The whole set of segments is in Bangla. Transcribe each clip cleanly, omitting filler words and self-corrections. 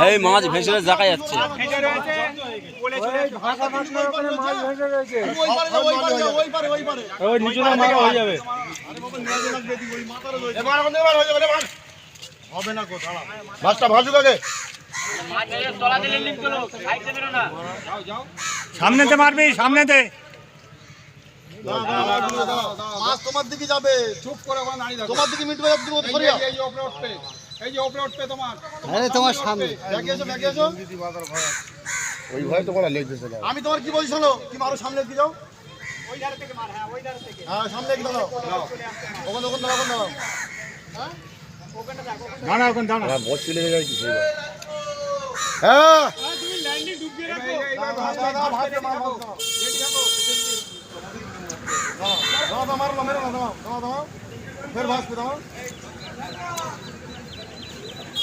এই মাছ ভেসে দেখা যাচ্ছে। মাছটা ভাজুক আগে, সামনেতে মারবি, সামনেতে। মাছ তোমার দিকে যাবে, চুপ করে তোমার দিকে মিটবে। তোমার সামনে ওই ভয় তোমার লেগেছে। আমি তোমার কি বলছি শোনো, কি মারো সামনে কি যাও, হ্যাঁ সামনে কি দাঁড়াও, ওখানে ওখানে দাঁড়াও, দাঁড়াও দাঁড়া, ওখানে দাঁড়া। বসে লেগে যায় কি হ্যাঁ ফের ভাসবে দাও,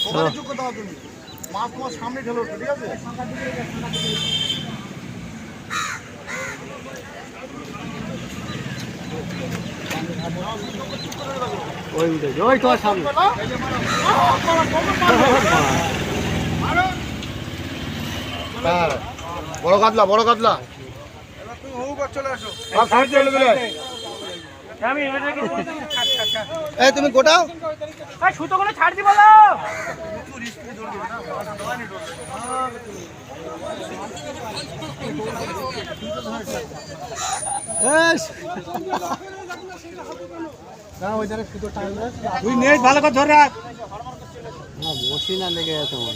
ওখানে চুপ করে দাও। তুমি মাছ তোমার সামনে ঢেলে উঠবে, ঠিক আছে? ওই তোমার সামনে। বড় কাতলা, বড় কাতলা। তুমি গোটাও, সুতো করে ছাড় দি বলো। তুই নেট ভালো করে ধরে রাখ। বসি না লেগে গেছে আমার।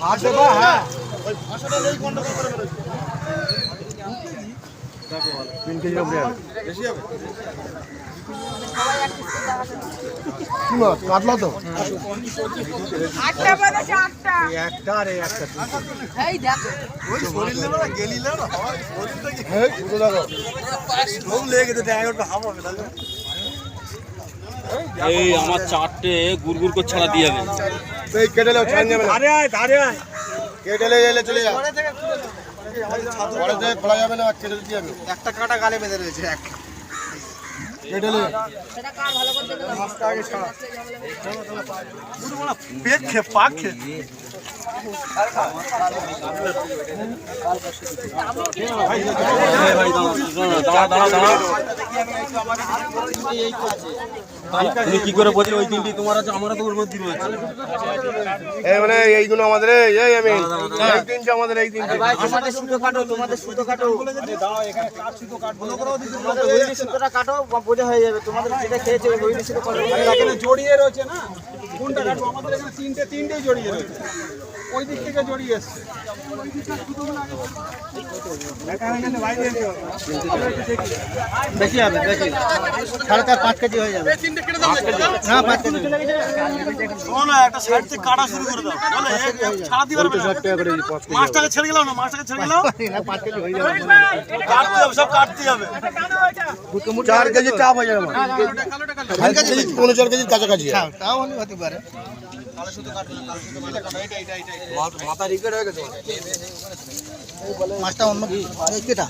হাত দেবা, হ্যাঁ। ওই ভাষাটা নেই, গন্ডগোল করে ফেলেছে। 3 কেজি উপরে বেশি হবে কি মাছ? কাতলা তো একটা বলেছে, একটা একটা রে, একটা এই দেখো ওই শরীর নেবে না, গেলি না হয় শরীরটা কি হ্যাঁ পুরো দেখো ঘুম লেগে গেছে, দেখা একটু হাম হবে তাহলে। এই আমার চারটে গুড়গুড় করে ছাড়া দিয়ে যাবে। এই কেটে লেও, ছাড় যাবে না, ধারে আয়, ধারে আয়। কেটে লে এলে চলে যা, পরে থেকে খোলা যাবে না, কেটে দিতে যাবে। একটা কাটা গালে বেঁধে রয়েছে। কেটে লে সেটা কার ভালো করে দেখে দাও। মাছটা আগে ছাড়া। পেট খে, পাক খে। তুমি কি করে বলছো ওই তিনটি তোমার আছে, আমার তো ওর মধ্যে রয়েছে। এই মানে এইগুলো আমাদের, এই আমি এই তিনটে আমাদের, এই তিনটে তোমাদের সুতো কাটো, তোমাদের সুতো কাটো। সুতোটা কাটো, বোঝা হয়ে যাবে। তোমাদের যেটা খেয়েছে ওই সুতো কাটো। এখানে জড়িয়ে রয়েছে না, কোনটা কাটবো? আমাদের এখানে তিনটেই জড়িয়ে রয়েছে, ওই দিক থেকে জড়িয়ে এসছে। বেশি হবে, বেশি 4.5 কেজি হয়ে যাবে। হ্যাঁ 5 কেজি। একটা সাইড থেকে কাটা শুরু করে দাও, ছাড়া দিবার মাছটাকে ছেড়ে গেলাম না, মাছটাকে ছেড়ে গেলাম। 5 কেজি হয়ে যাবে। কাটতে হবে, সব কাটতে হবে। 4 কেজি চাপ হয়ে যাবে। 4 কেজি 4 কেজির কাছাকাছি। তাও হতে পারে। মাথা রিপেয়ার হয়ে গেছে। মাছটা অন্য কেটা